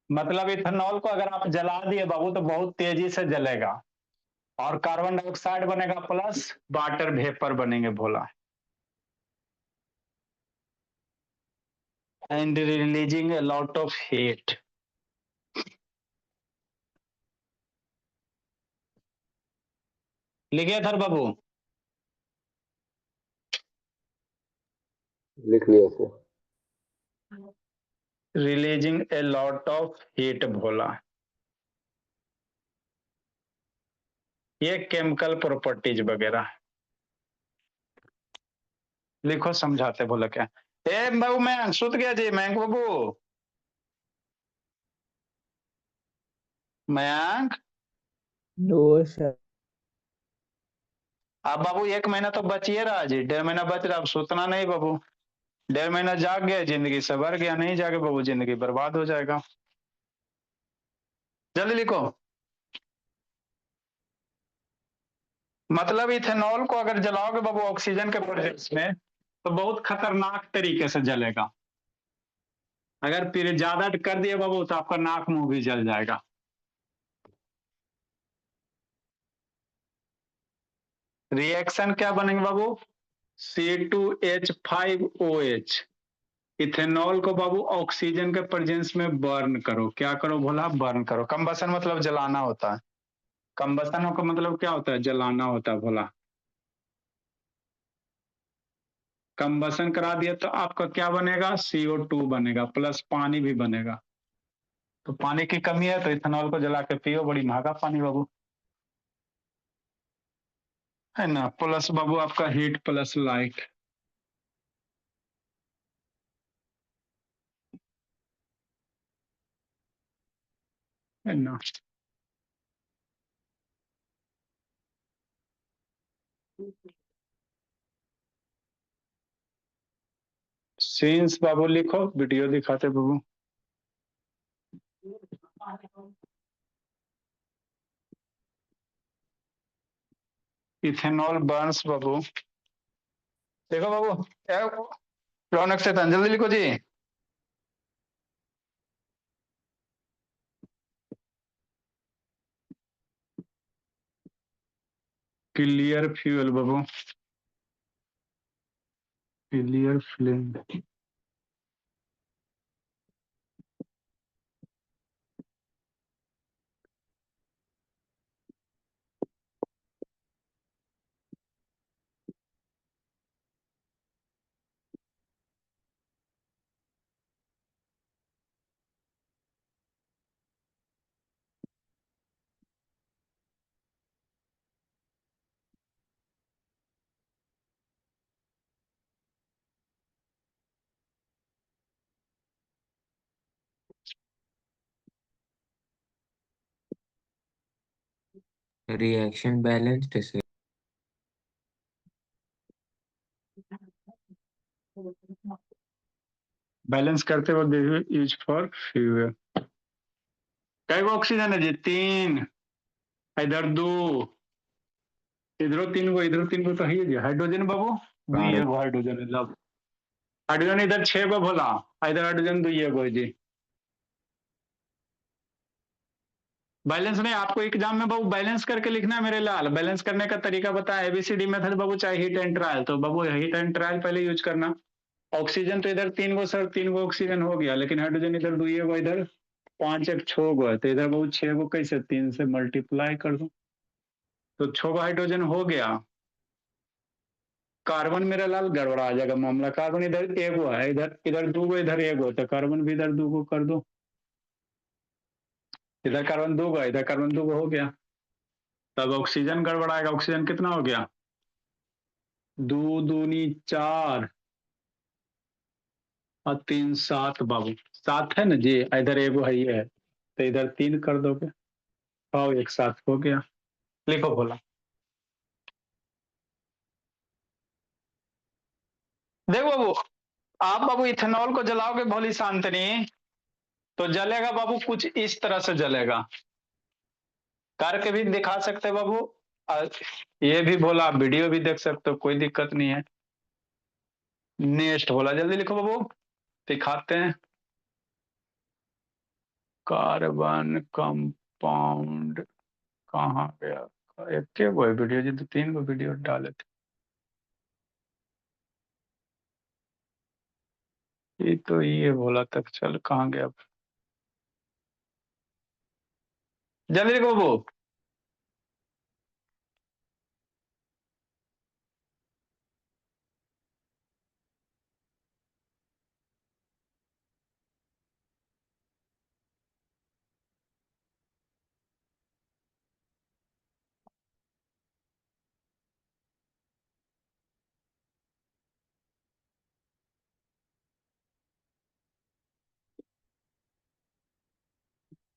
मतलब इथेनॉल को अगर आप जला दिए बाबू तो बहुत तेजी से जलेगा और कार्बन डाइऑक्साइड बनेगा प्लस वाटर वेपर बनेंगे Bhola and releasing a lot of heat लिखिए थर बाबू लिख लिया sir. Releasing a lot of heat Bhola ये केमिकल प्रॉपर्टीज वगैरह है। लिखो समझाते बोला क्या। ए बाबू मैं सुत गया जी मयंक बाबू। Mayank no sir. अब बाबू 1 महीना तो बचिए रहा जी, 1.5 महीना बच रहा, अब सुतना नहीं बाबू। 1.5 महीना जाग गया जिंदगी सवर गया, नहीं जागे बाबू जिंदगी बर्बाद हो जाएगा। जल्दी लिखो। मतलब इथेनॉल को अगर जलाओगे बाबू ऑक्सीजन के प्रेजेंस में तो बहुत खतरनाक तरीके से जलेगा। अगर फिर ज्यादा कर दिए बाबू तो आपका नाक मुंह भी जल जाएगा। रिएक्शन क्या बनेंगे बाबू, C2H5OH। इथेनॉल को बाबू ऑक्सीजन के प्रेजेंस में बर्न करो। क्या करो बोला, बर्न करो। कंबसन मतलब जलाना होता है। कंबसन का मतलब क्या होता है, जलाना होता है बोला। कंबसन करा दिया तो आपका क्या बनेगा, CO2 बनेगा, प्लस पानी भी बनेगा। तो पानी की कमी है तो इथेनॉल को जला के पियो, बड़ी महंगा पानी बाबू, है ना। प्लस बाबू आपका हीट प्लस लाइट, है ना। सीन्स बाबू लिखो, वीडियो दिखाते बाबू। इथेनॉल बर्न्स बाबू, देखो बाबू। रौनक से जल्दी लिखो जी। क्लियर फ्यूल बाबू, क्लियर फ्लेम। रिएक्शन बैलेंस्ड से बैलेंस करते वक्त यूज फॉर फ्यूल। कई गो ऑक्सीजन है जी, 3, इधर 2, इधर 3 गो, इधर 3 गो तो है जी। हाइड्रोजन बाबू 2 कार्बन गो हाइड्रोजन, मतलब हाइड्रोजन इधर 6 गो भोला, इधर हाइड्रोजन 2 गो जी। बैलेंस नहीं, आपको एग्जाम में बाबू बैलेंस करके लिखना है मेरे लाल। बैलेंस करने का तरीका बताया, ABCD मेथड बाबू, चाहे हीट एंड ट्रायल। तो बाबू हीट एंड ट्रायल पहले यूज करना। ऑक्सीजन तो इधर 3 गो सर, 3 गो ऑक्सीजन हो गया, लेकिन हाइड्रोजन इधर 2 गो, इधर 5 1 6 गो है, तो इधर बाबू 6 गो कैसे, 3 से मल्टीप्लाई कर दो तो 6 गो हाइड्रोजन हो गया। कार्बन मेरा लाल गड़बड़ा जाएगा मामला। कार्बन इधर 1 गो है, इधर इधर 2 गो, इधर 1 गो, तो कार्बन भी इधर 2 गो कर दो। इधर कार्बन 2 गो, इधर कार्बन 2 गो हो गया। तब ऑक्सीजन गड़बड़ाएगा। ऑक्सीजन कितना हो गया, 2 दूनी 4 और 3 7 बाबू, 7 है ना जी। इधर 1 गो है, ये है, तो इधर 3 कर दोगे और 1 7 हो गया। लिखो बोला। देखो बाबू, आप बाबू इथेनॉल को जलाओगे भोली शांतनी, तो जलेगा बाबू कुछ इस तरह से जलेगा। करके भी दिखा सकते हैं बाबू। और ये भी बोला, वीडियो भी देख सकते हो, कोई दिक्कत नहीं है। नेक्स्ट बोला, जल्दी लिखो बाबू, दिखाते हैं। कार्बन कंपाउंड कहाँ गया, एक के वो वीडियो जी, 2 3 गो वीडियो डाले थे। ये तो ये बोला तक, चल कहाँ गया, जल्दी लिखो बाबू।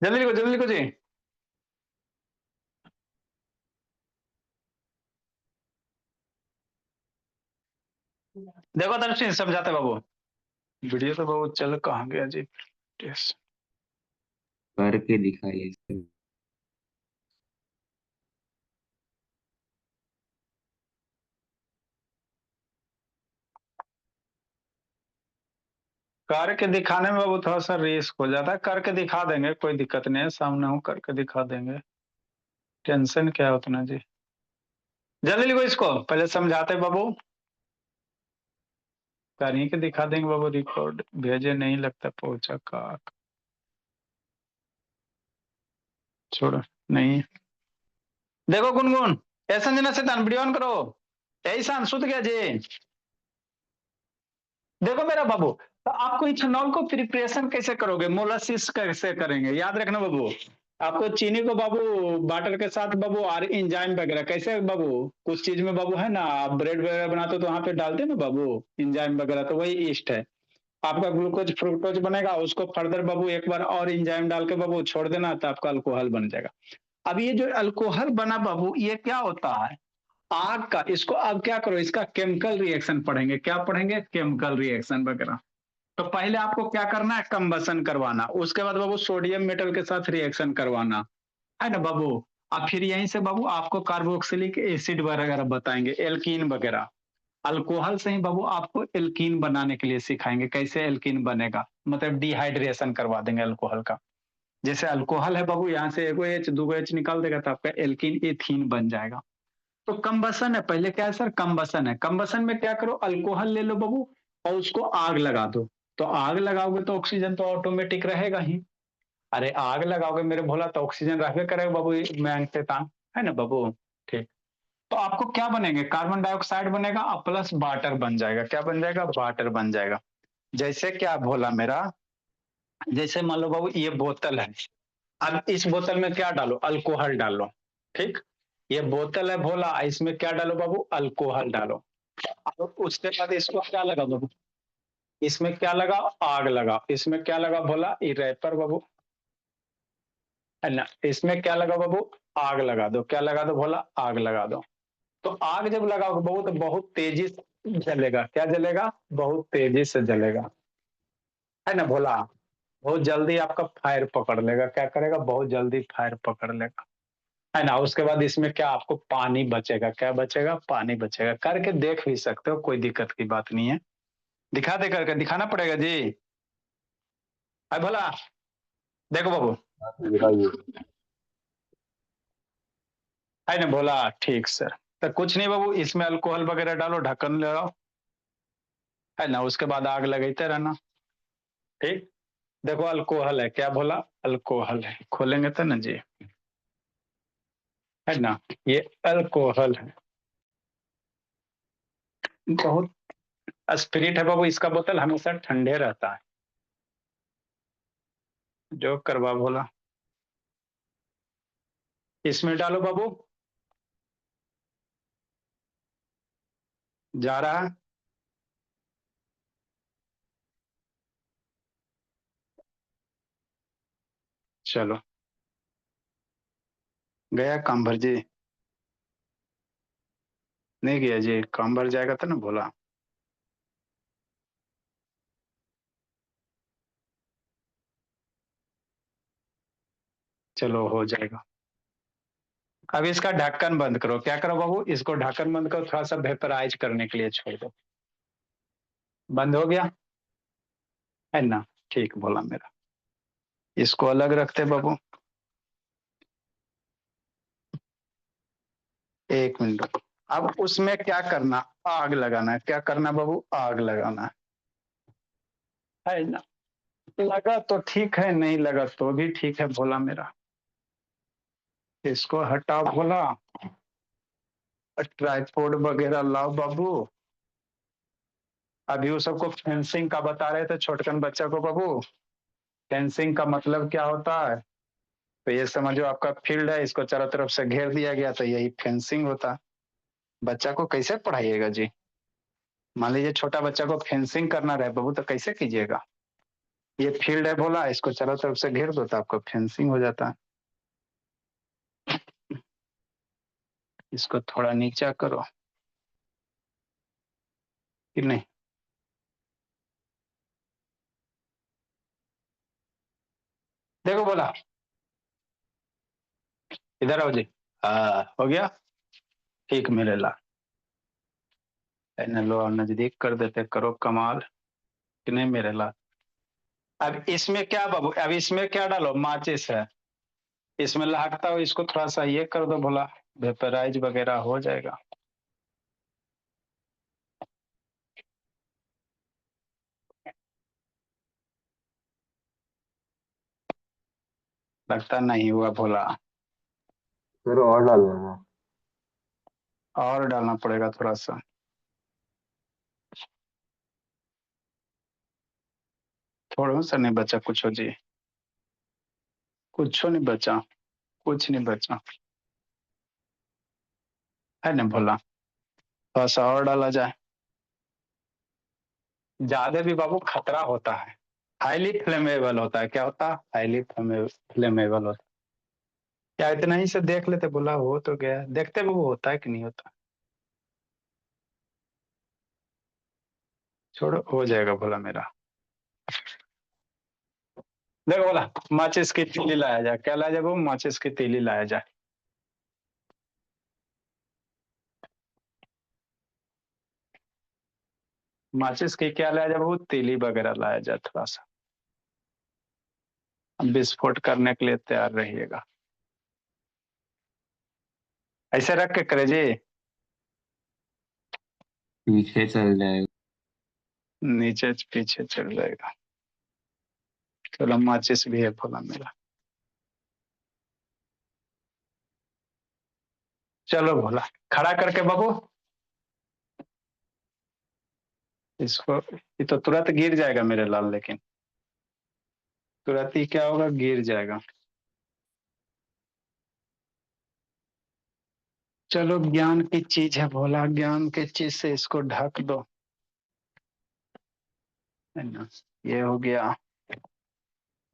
जल्दी लिखो जी। देखो दर्शन समझाते बाबू, वीडियो तो बाबू चल कहाँ गया जी। टेस्ट करके दिखाइए इसको। करके दिखाने में बाबू थोड़ा सा रिस्क हो जाता है, करके दिखा देंगे, कोई दिक्कत नहीं है, सामने हूँ करके दिखा देंगे, टेंशन क्या है उतना जी। जल्दी लिखो इसको, पहले समझाते बाबू, कहीं के दिखा देंगे बाबू, रिकॉर्ड भेजे नहीं लगता पहुंचा का, छोड़ो नहीं। देखो गुनगुन, ऐसा जना से वीडियो ऑन करो, यही शान सुध गया जी। देखो मेरा बाबू, तो आपको इथेनॉल को प्रिपरेशन कैसे करोगे, मोलासिस कैसे करेंगे, याद रखना बाबू। आपको चीनी को बाबू वाटर के साथ बाबू और इंजाइम वगैरह कैसे बाबू, कुछ चीज में बाबू है ना, आप ब्रेड वगैरह बनाते हो तो वहां पे डालते हैं ना बाबू इंजाइम वगैरह, तो वही ईस्ट है। आपका ग्लूकोज फ्रुक्टोज बनेगा, उसको फर्दर बाबू एक बार और इंजाइम डाल के बाबू छोड़ देना, तो आपका अल्कोहल बन जाएगा। अब ये जो अल्कोहल बना बाबू, ये क्या होता है, आग का, इसको अब क्या करो, इसका केमिकल रिएक्शन पढ़ेंगे, क्या पढ़ेंगे, केमिकल रिएक्शन वगैरह। तो पहले आपको क्या करना है, कंबसन करवाना, उसके बाद बाबू सोडियम मेटल के साथ रिएक्शन करवाना है ना बाबू। अब फिर यहीं से बाबू आपको कार्बोक्सिलिक एसिड वगैरह बताएंगे, एल्कीन वगैरह। अल्कोहल से ही बाबू आपको एल्कीन बनाने के लिए सिखाएंगे, कैसे एल्कीन बनेगा, मतलब डिहाइड्रेशन करवा देंगे अल्कोहल का। जैसे अल्कोहल है बाबू, यहाँ से एगो एच दूगो एच निकाल देगा तो आपका एल्कीन एथीन बन जाएगा। तो कंबसन है, पहले क्या है सर, कंबसन है। कंबसन में क्या करो, अल्कोहल ले लो बाबू और उसको आग लगा दो। तो आग लगाओगे तो ऑक्सीजन तो ऑटोमेटिक रहेगा ही। अरे आग लगाओगे मेरे भोला तो ऑक्सीजन रहबे करेगा बाबू, मैं है ना बाबू। ठीक, तो आपको क्या बनेंगे, कार्बन डाइऑक्साइड बनेगा और प्लस वाटर बन जाएगा, क्या बन जाएगा, वाटर बन जाएगा। जैसे क्या भोला मेरा, जैसे मान लो बाबू ये बोतल है, अब इस बोतल में क्या डालो, अल्कोहल डालो। ठीक, ये बोतल है भोला, इसमें क्या डालो बाबू, अल्कोहल डालो। अब उसके बाद इसको क्या लगा बाबू, इसमें क्या लगा, आग लगा, इसमें क्या लगा भोला, ये रैपर बाबू, है ना, इसमें क्या लगा बाबू, आग लगा दो, क्या लगा दो भोला, आग लगा दो। तो आग जब लगाओगे बाबू तो बहुत तेजी से जलेगा, क्या जलेगा, बहुत तेजी से जलेगा, है ना भोला। बहुत जल्दी आपका फायर पकड़ लेगा, क्या करेगा, बहुत जल्दी फायर पकड़ लेगा, है ना। उसके बाद इसमें क्या आपको पानी बचेगा, क्या बचेगा, पानी बचेगा। करके देख भी सकते हो, कोई दिक्कत की बात नहीं है, दिखा दे, करके दिखाना पड़ेगा जी। है भोला, देखो बाबू, है ना भोला, ठीक सर। तो कुछ नहीं बाबू, इसमें अल्कोहल वगैरह डालो, ढक्कन लगाओ, है ना, उसके बाद आग लगाते रहना। ठीक, देखो अल्कोहल है, क्या बोला, अल्कोहल है, खोलेंगे तो ना जी, है ना, ये अल्कोहल है, बहुत स्पिरिट है बाबू, इसका बोतल हमेशा ठंडे रहता है। जो करवा बोला, इसमें डालो बाबू, जा रहा है, चलो गया काम भर जी, नहीं गया जी, काम भर जाएगा तो ना बोला। चलो हो जाएगा। अब इसका ढक्कन बंद करो, क्या करो बाबू, इसको ढक्कन बंद करो, थोड़ा सा वेपराइज करने के लिए छोड़ दो, बंद हो गया, है ना। ठीक बोला मेरा, इसको अलग रखते बाबू, एक मिनट रुको। अब उसमें क्या करना, आग लगाना है, क्या करना बाबू, आग लगाना है ना। लगा तो ठीक है, नहीं लगा तो भी ठीक है भोला मेरा। इसको हटाओ भोला, ट्राइपॉड वगैरह लाओ बाबू। अभी वो सबको फेंसिंग का बता रहे थे छोटकन बच्चा को बाबू, फेंसिंग का मतलब क्या होता है, तो ये समझो आपका फील्ड है, इसको चारों तरफ से घेर दिया गया, तो यही फेंसिंग होता है। बच्चा को कैसे पढ़ाइएगा जी, मान लीजिए छोटा बच्चा को फेंसिंग करना रहे बाबू, तो कैसे कीजिएगा। ये फील्ड है बोला, इसको चारों तरफ से घेर दो तो आपका फेंसिंग हो जाता है। इसको थोड़ा नीचा करो कि नहीं। देखो बोला, इधर आओ जी। हो गया ठीक मेरे ला। लो नजदीक कर देते, करो कमाल कि नहीं मेरे ला। अब इसमें क्या बाबू, अब इसमें क्या डालो, माचिस है इसमें लागता हो, इसको थोड़ा सा ये कर दो बोला, वेपराइज वगैरह हो जाएगा। लगता नहीं हुआ भोला, फिर और डालना है। और डालना पड़ेगा थोड़ा सा। थोड़ा सा नहीं बचा कुछ हो जी, कुछ नहीं बचा, कुछ नहीं बचा है ना भोला। थोड़ा सा और डाला जाए, ज्यादा भी बाबू खतरा होता है, हाईली फ्लेमेबल होता है। क्या होता है? हाईली फ्लेमेबल होता है। क्या इतना ही से देख लेते, बोला हो तो गया, देखते बाबू होता है कि नहीं होता। छोड़ो हो जाएगा बोला मेरा। देखो बोला, माचिस की तीली लाया जाए। क्या लाया जाए बाबू? माचिस की तीली लाया जाए। माचिस की क्या लाया जाए बाबू? तीली वगैरह लाया जाए थोड़ा सा, विस्फोट करने के लिए तैयार रहिएगा। ऐसे रख के करे जी, पीछे चल जाएगा। नीचे पीछे चल जाएगा। चलो माचिस भी है बोला मेरा। चलो बोला, खड़ा करके बाबू इसको। ये तो तुरंत गिर जाएगा मेरे लाल, लेकिन तुरंत ही क्या होगा, गिर जाएगा। चलो ज्ञान की चीज है भोला, ज्ञान की चीज से इसको ढक दो, है ना। ये हो गया,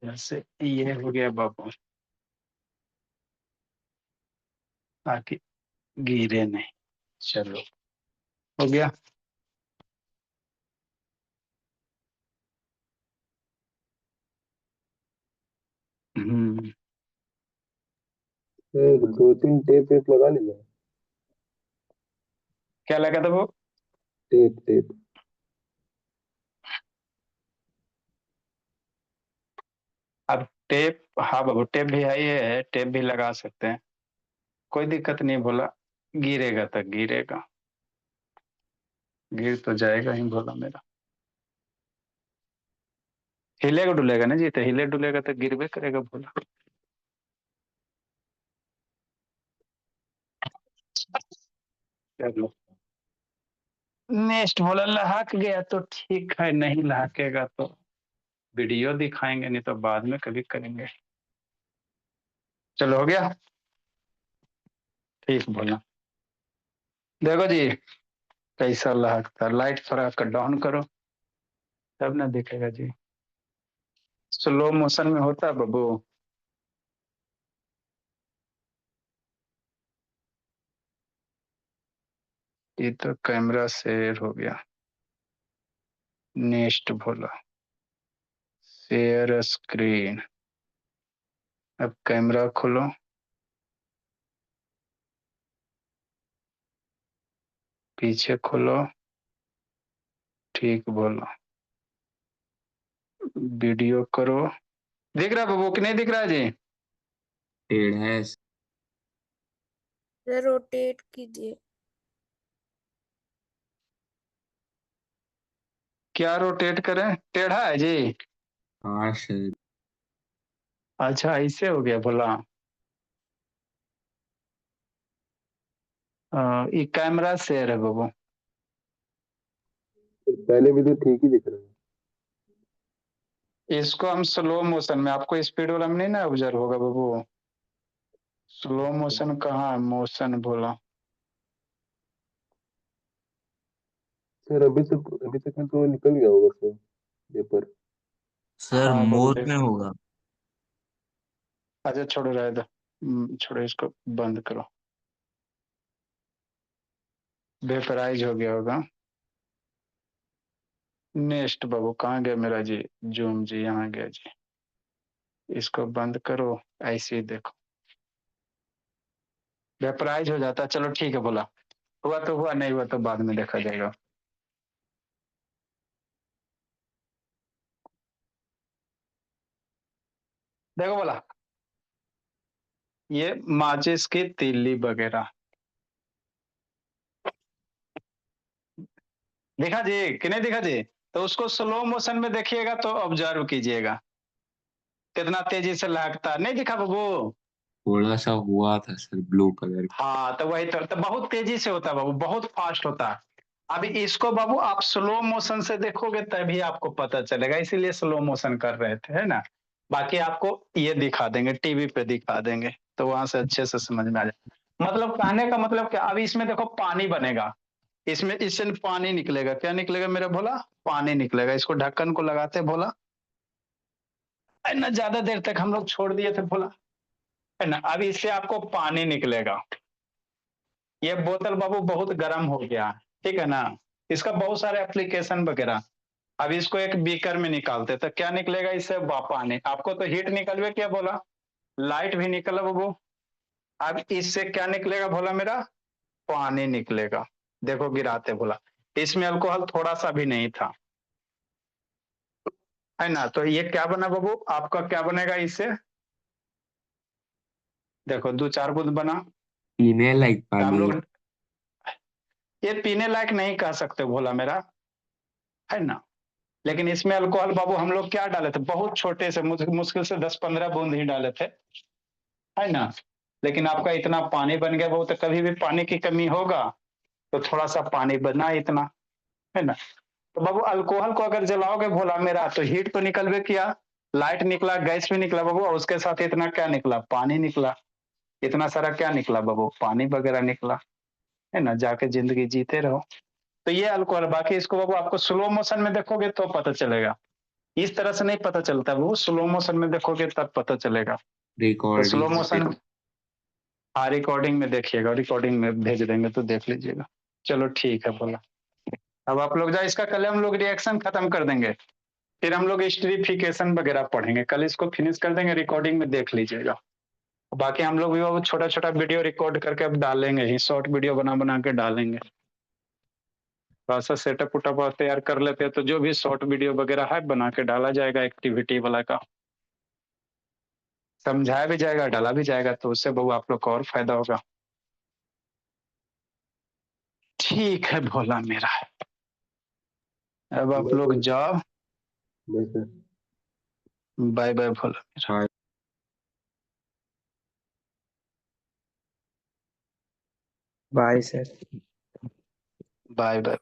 जैसे ये हो गया बाबू, ताकि गिरे नहीं। चलो हो गया। हम्म, फिर 2-3 टेप वेप लगा लेना। क्या लगा था वो? Tape tape. अब टेप, हाँ बाबू टेप भी है, ये है टेप भी लगा सकते हैं, कोई दिक्कत नहीं बोला। गिरेगा तो गिरेगा, गिर तो जाएगा ही बोला मेरा। हिलेगा डुलेगा ना जी, तो हिले डुलेगा तो गिरबे करेगा बोला। चलो नेक्स्ट बोला, लहक गया तो ठीक है, नहीं लहकेगा तो वीडियो दिखाएंगे, नहीं तो बाद में कभी करेंगे। चलो हो गया ठीक बोला। देखो जी कैसा लहकता, लाइट थोड़ा डाउन करो तब ना दिखेगा जी। स्लो मोशन में होता है बाबू। ये तो कैमरा शेयर हो गया। नेक्स्ट बोला, शेयर स्क्रीन। अब कैमरा खोलो, पीछे खोलो, ठीक बोलो, वीडियो करो। दिख रहा है बाबू कि नहीं दिख रहा है जी? टेढ़ा है। रोटेट कीजिए। क्या रोटेट करें? टेढ़ा है जी? हाँ सर। अच्छा ऐसे हो गया बोला। ये कैमरा शेयर है बाबू। पहले भी तो ठीक ही दिख रहा है। इसको हम स्लो मोशन में, आपको स्पीड वाला में नहीं ना ऑब्जर्व होगा बाबू। स्लो मोशन कहाँ है, मोशन बोला। सर अभी तक में तो निकल गया होगा सर पेपर। सर हाँ मोर बोलते। में होगा। अच्छा छोड़ो रहे दो। छोड़ो इसको बंद करो। वेपराइज हो गया होगा। नेक्स्ट बाबू कहाँ गया मेरा जी। जूम जी यहाँ गया जी। इसको बंद करो। ऐसे ही देखो वेपराइज हो जाता है। चलो ठीक है बोला। हुआ तो हुआ, नहीं हुआ तो बाद में देखा जाएगा। देखो बोला ये माचिस की तीली वगैरह दिखा जी कि नहीं दिखा जी। तो उसको स्लो मोशन में देखिएगा तो ऑब्जर्व कीजिएगा कितना तेजी से लहकता है। नहीं दिखा बाबू। थोड़ा सा हुआ था सर ब्लू कलर। हाँ तो वही तो बहुत तेजी से होता है बाबू, बहुत फास्ट होता है। अभी इसको बाबू आप स्लो मोशन से देखोगे तभी आपको पता चलेगा, इसीलिए स्लो मोशन कर रहे थे, है ना। बाकी आपको ये दिखा देंगे, टीवी पे दिखा देंगे तो वहां से अच्छे से समझ में आ जाए। मतलब कहने का मतलब क्या, अभी इसमें देखो पानी बनेगा, इसमें इससे पानी निकलेगा। क्या निकलेगा मेरा भोला? पानी निकलेगा। इसको ढक्कन को लगाते भोला, है ना। ज्यादा देर तक हम लोग छोड़ दिए थे भोला, है ना। अभी इससे आपको पानी निकलेगा। ये बोतल बाबू बहुत गर्म हो गया, ठीक है ना। इसका बहुत सारे एप्लीकेशन वगैरह। अब इसको एक बीकर में निकालते तो क्या निकलेगा इससे? पानी। आपको तो हीट निकलवे क्या बोला, लाइट भी निकला बाबू। अब इससे क्या निकलेगा बोला मेरा? पानी निकलेगा। देखो गिराते बोला, इसमें अल्कोहल थोड़ा सा भी नहीं था, है ना। तो ये क्या बना बाबू आपका, क्या बनेगा इससे? देखो दो चार बूंद बना। पीने लायक तो हम पानी है। लोग ये पीने लायक नहीं कह सकते भोला मेरा, है ना। लेकिन इसमें अल्कोहल बाबू हम लोग क्या डाले थे, बहुत छोटे से मुश्किल से 10-15 बूंद ही डाले थे, है ना। लेकिन आपका इतना पानी बन गया बाबू, तो कभी भी पानी की कमी होगा तो थोड़ा सा पानी बना इतना, है ना। तो बाबू अल्कोहल को अगर जलाओगे भोला मेरा तो हीट तो निकलवे किया, लाइट निकला, गैस भी निकला बाबू, और उसके साथ इतना क्या निकला? पानी निकला। इतना सारा क्या निकला बाबू? पानी वगैरह निकला, है ना। जाके जिंदगी जीते रहो। तो ये अल्कोहल। बाकी इसको बाबू आपको स्लो मोशन में देखोगे तो पता चलेगा, इस तरह से नहीं पता चलता वो, स्लो मोशन में देखोगे तब पता चलेगा। तो स्लो रिकॉर्डिंग मोशन, हाँ रिकॉर्डिंग में देखिएगा, रिकॉर्डिंग में भेज देंगे तो देख लीजिएगा। चलो ठीक है बोला। अब आप लोग जाए, इसका कल हम लोग रिएक्शन खत्म कर देंगे, फिर हम लोग स्ट्रीफिकेशन वगैरह पढ़ेंगे। कल इसको फिनिश कर देंगे, रिकॉर्डिंग में देख लीजिएगा। बाकी हम लोग भी वो छोटा छोटा वीडियो रिकॉर्ड करके अब डालेंगे ही, शॉर्ट वीडियो बना बना के डालेंगे। थोड़ा सा सेटअप उटअप तैयार कर लेते हैं तो जो भी शॉर्ट वीडियो वगैरह है बना के डाला जाएगा, एक्टिविटी वाला का समझाया भी जाएगा, डाला भी जाएगा, तो उससे बहु आप लोग को और फायदा होगा। ठीक है भोला मेरा, अब आप लोग बस जाओ। बस बाय बाय भोला मेरा। हाँ बाय सर। Bye bye.